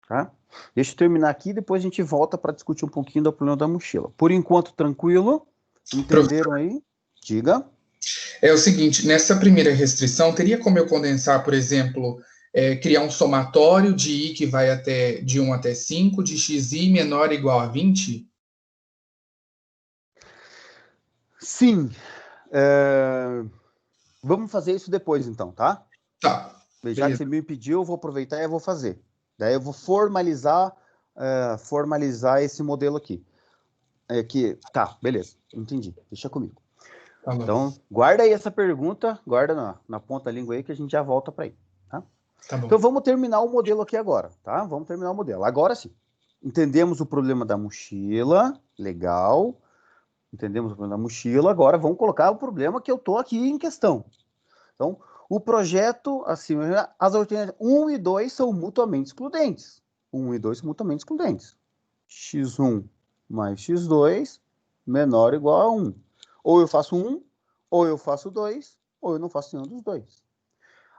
Tá? Deixa eu terminar aqui, depois a gente volta para discutir um pouquinho do problema da mochila. Por enquanto, tranquilo? Entenderam aí? Diga. É o seguinte, nessa primeira restrição, teria como eu condensar, por exemplo, criar um somatório de i que vai de 1 até 5, de xi menor ou igual a 20? Sim. Vamos fazer isso depois, então, tá? Tá. Já que você me pediu, eu vou aproveitar e eu vou fazer. Daí eu vou formalizar esse modelo aqui. Tá, beleza, entendi. Deixa comigo. Tá bom. Então, guarda aí essa pergunta, guarda na ponta da língua aí que a gente já volta para aí. Tá? Tá bom. Então, vamos terminar o modelo aqui agora, tá? Vamos terminar o modelo. Agora sim. Entendemos o problema da mochila, legal. Entendemos o problema da mochila, agora vamos colocar o problema que eu estou aqui em questão. Então, o projeto, assim, as alternativas 1 e 2 são mutuamente excludentes. 1 e 2 são mutuamente excludentes. x1 mais x2 menor ou igual a 1. Ou eu faço 1, ou eu faço 2, ou eu não faço nenhum dos dois.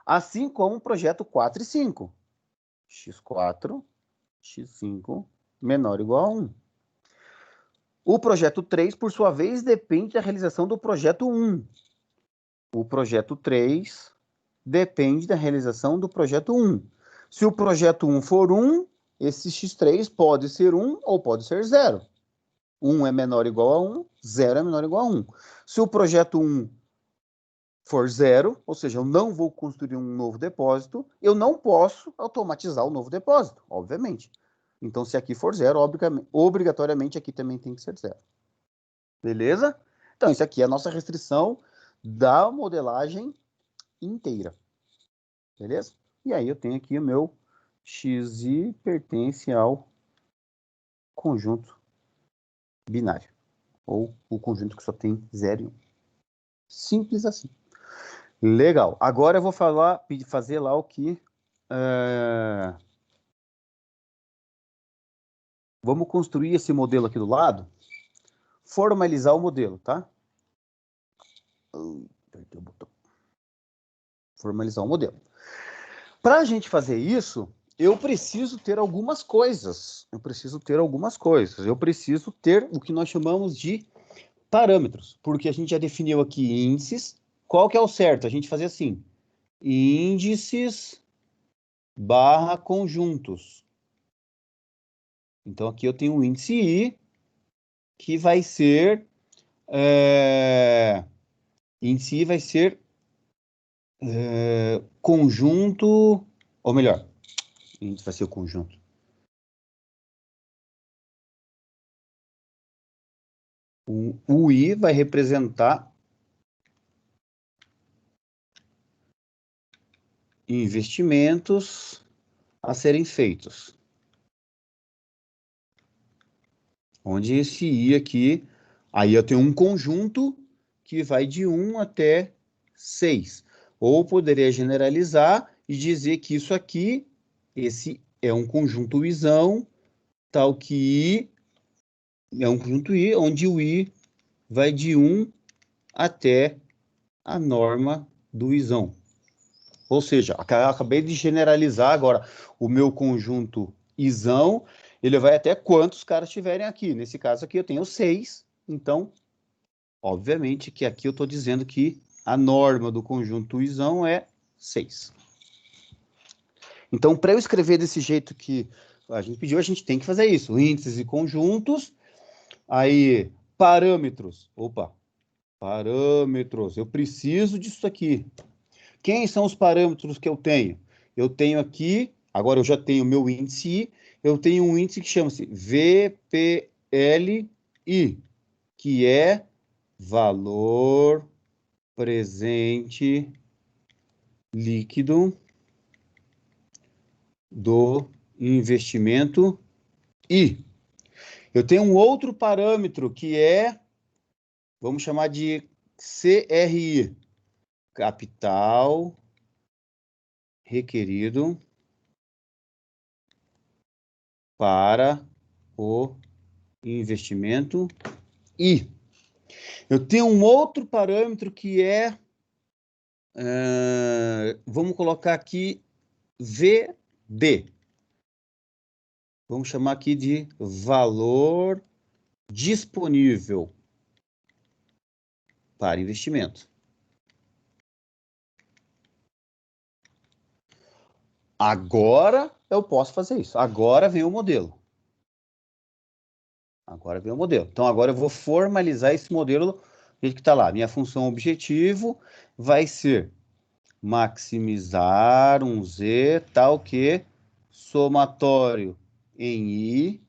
Assim como o projeto 4 e 5. x4, x5 menor ou igual a 1. O projeto 3, por sua vez, depende da realização do projeto 1. O projeto 3 depende da realização do projeto 1. Se o projeto 1 for 1, esse x3 pode ser 1 ou pode ser 0. 1 é menor ou igual a 1, 0 é menor ou igual a 1. Se o projeto 1 for 0, ou seja, eu não vou construir um novo depósito, eu não posso automatizar o novo depósito, obviamente. Então, se aqui for 0, obrigatoriamente aqui também tem que ser 0. Beleza? Então, isso aqui é a nossa restrição da modelagem inteira. Beleza? E aí eu tenho aqui o meu xi pertence ao conjunto binária. Ou o conjunto que só tem 0 e 1. Simples assim. Legal. Agora eu vou fazer lá o que... Vamos construir esse modelo aqui do lado. Formalizar o modelo, tá? Apertei o botão. Formalizar o modelo. Para a gente fazer isso, eu preciso ter algumas coisas. Eu preciso ter o que nós chamamos de parâmetros, porque a gente já definiu aqui índices. Qual que é o certo? A gente fazer assim, índices barra conjuntos. Então, aqui eu tenho o índice I, que vai ser... índice I vai ser conjunto... Ou melhor, índice vai ser o conjunto. O I vai representar investimentos a serem feitos. Onde esse I aqui, aí eu tenho um conjunto que vai de 1 até 6. Ou poderia generalizar e dizer que isso aqui, esse é um conjunto Izão, tal que I é um conjunto I, onde o I vai de 1 até a norma do Izão. Ou seja, acabei de generalizar agora o meu conjunto Izão, ele vai até quantos caras tiverem aqui. Nesse caso aqui eu tenho 6, então, obviamente que aqui eu estou dizendo que a norma do conjunto Izão é 6. Então, para eu escrever desse jeito que a gente pediu, a gente tem que fazer isso. Índices e conjuntos, aí parâmetros. Parâmetros, eu preciso disso aqui. Quem são os parâmetros que eu tenho? Eu tenho aqui, agora eu já tenho meu índice I, eu tenho um índice que chama-se VPLI, que é valor presente líquido do investimento I. Eu tenho um outro parâmetro que é, vamos chamar de CRI, capital requerido para o investimento I. Eu tenho um outro parâmetro que é, vamos colocar aqui VD. Vamos chamar aqui de valor disponível para investimento. Agora eu posso fazer isso. Agora vem o modelo. Então, agora eu vou formalizar esse modelo que está lá. Minha função objetivo vai ser maximizar um Z tal que somatório em I.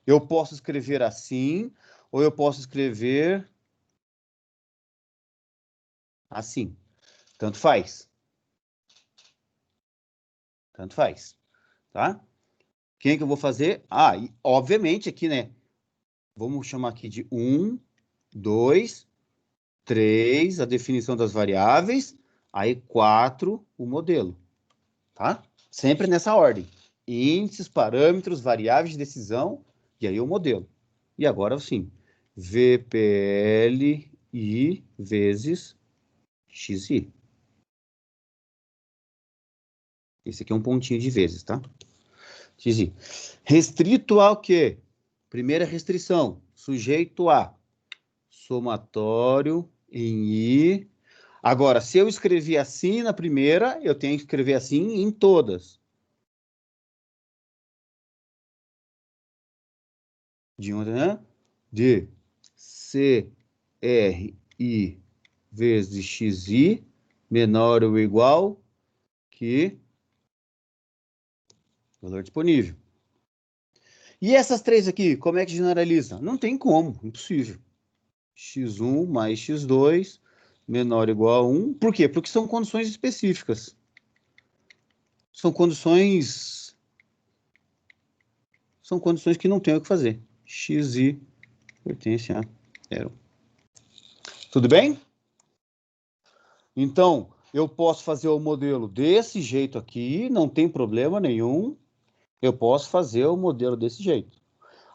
Eu posso escrever assim, ou eu posso escrever assim. Tanto faz. Tá? Quem é que eu vou fazer? E, obviamente aqui, né? Vamos chamar aqui de 1, 2, 3, a definição das variáveis, aí 4, o modelo, tá? Sempre nessa ordem. Índices, parâmetros, variáveis de decisão, e aí o modelo. E agora, sim, VPLI vezes XI. Esse aqui é um pontinho de vezes, tá? XI. Restrito ao quê? Primeira restrição, sujeito a somatório em I. Agora, se eu escrevi assim na primeira, eu tenho que escrever assim em todas. De CRI vezes XI menor ou igual que valor disponível. E essas três aqui, como é que generaliza? Não tem como, impossível. X1 mais X2 menor ou igual a 1. Por quê? Porque são condições específicas. São condições que não tem o que fazer. XI pertence a 0. Tudo bem? Então, eu posso fazer o modelo desse jeito aqui, não tem problema nenhum. Eu posso fazer o modelo desse jeito.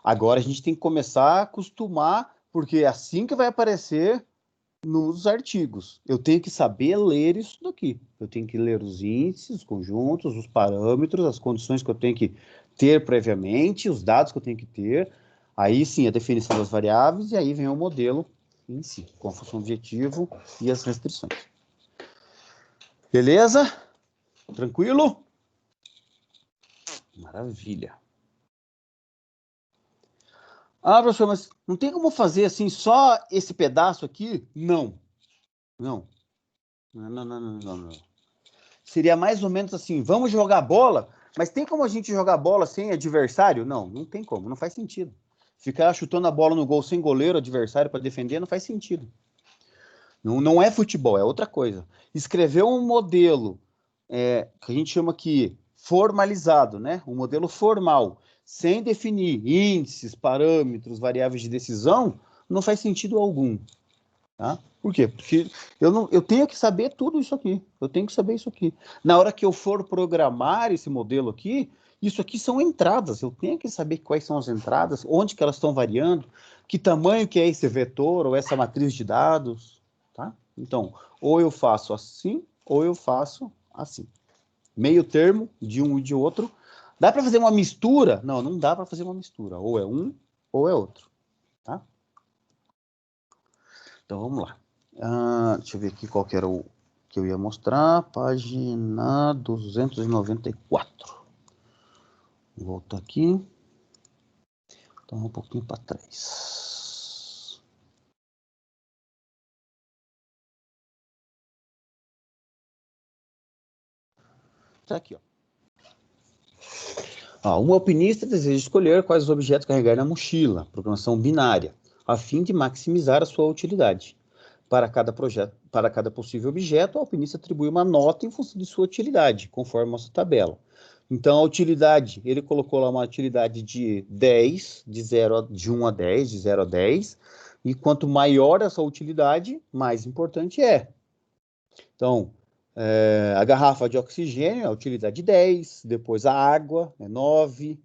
Agora a gente tem que começar a acostumar, porque é assim que vai aparecer nos artigos. Eu tenho que saber ler isso daqui. Eu tenho que ler os índices, os conjuntos, os parâmetros, as condições que eu tenho que ter previamente, os dados que eu tenho que ter. Aí sim, a definição das variáveis, e aí vem o modelo em si, com a função objetivo e as restrições. Beleza? Tranquilo? Maravilha. Ah, professor, mas não tem como fazer assim só esse pedaço aqui? Não. Não. Não. Seria mais ou menos assim, vamos jogar bola, mas tem como a gente jogar bola sem adversário? Não, não tem como, não faz sentido. Ficar chutando a bola no gol sem goleiro, adversário para defender, não faz sentido. Não é futebol, é outra coisa. Escrever um modelo que a gente chama aqui formalizado, né? Um modelo formal, sem definir índices, parâmetros, variáveis de decisão, não faz sentido algum. Tá? Por quê? Porque eu tenho que saber tudo isso aqui. Eu tenho que saber isso aqui. Na hora que eu for programar esse modelo aqui, isso aqui são entradas. Eu tenho que saber quais são as entradas, onde que elas estão variando, que tamanho que é esse vetor ou essa matriz de dados. Tá? Então, ou eu faço assim, ou eu faço assim. Meio termo de um e de outro. Dá para fazer uma mistura? Não, não dá para fazer uma mistura. Ou é um, ou é outro. Tá? Então, vamos lá. Deixa eu ver aqui qual que era o que eu ia mostrar. Página 294. Vou voltar aqui. Então, um pouquinho para trás. Tá aqui, ó. Um alpinista deseja escolher quais os objetos carregar na mochila, programação binária, a fim de maximizar a sua utilidade. Para cada possível objeto, o alpinista atribui uma nota em função de sua utilidade, conforme a nossa tabela. Então, a utilidade, ele colocou lá uma utilidade de 10, de 1 a 10, de 0 a 10, e quanto maior essa utilidade, mais importante é. Então, a garrafa de oxigênio, a utilidade 10, depois a água, é 9,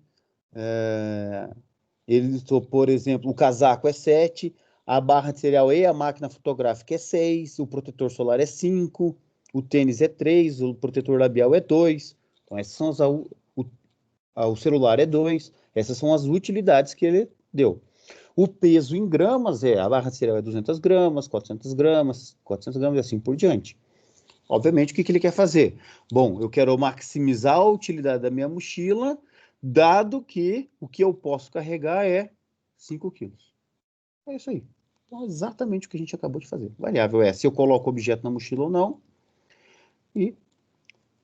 por exemplo, o casaco é 7, a barra de cereal e a máquina fotográfica é 6, o protetor solar é 5, o tênis é 3, o protetor labial é 2, então essas são o celular é 2, essas são as utilidades que ele deu. O peso em gramas a barra de cereal é 200 gramas, 400 gramas, 400 gramas e assim por diante. Obviamente, o que ele quer fazer? Bom, eu quero maximizar a utilidade da minha mochila, dado que o que eu posso carregar é 5 quilos. É isso aí. Então, é exatamente o que a gente acabou de fazer. Variável é se eu coloco o objeto na mochila ou não, e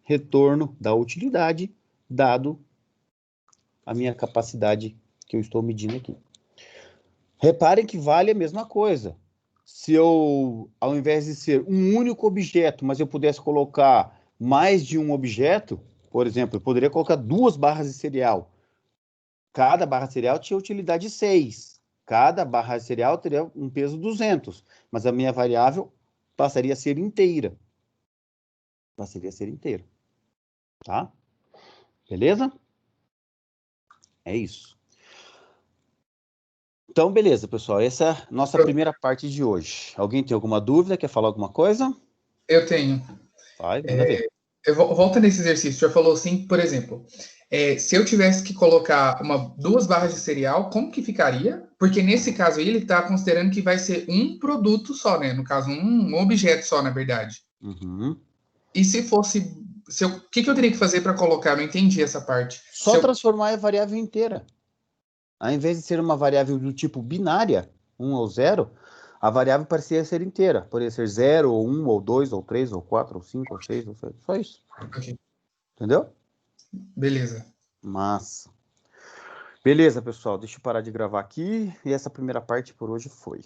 retorno da utilidade, dado a minha capacidade que eu estou medindo aqui. Reparem que vale a mesma coisa. Se eu, ao invés de ser um único objeto, mas eu pudesse colocar mais de um objeto, por exemplo, eu poderia colocar 2 barras de cereal. Cada barra de cereal tinha utilidade 6. Cada barra de cereal teria um peso 200, mas a minha variável passaria a ser inteira. Passaria a ser inteira. Tá? Beleza? É isso. Então, beleza, pessoal. Essa é a nossa primeira parte de hoje. Alguém tem alguma dúvida? Quer falar alguma coisa? Eu tenho. Vai, manda ver. Volta nesse exercício. Já falou assim, por exemplo, se eu tivesse que colocar 2 barras de cereal, como que ficaria? Porque nesse caso aí, ele está considerando que vai ser um produto só, né? No caso, um objeto só, na verdade. Uhum. E se fosse... o que eu teria que fazer para colocar? Eu não entendi essa parte. Só transformar a variável inteira. Ao invés de ser uma variável do tipo binária, 1 ou 0, a variável parecia ser inteira. Poderia ser 0, ou 1, ou 2, ou 3, ou 4, ou 5, ou 6, ou 7. Só isso. Okay. Entendeu? Beleza. Massa. Beleza, pessoal. Deixa eu parar de gravar aqui. E essa primeira parte por hoje foi.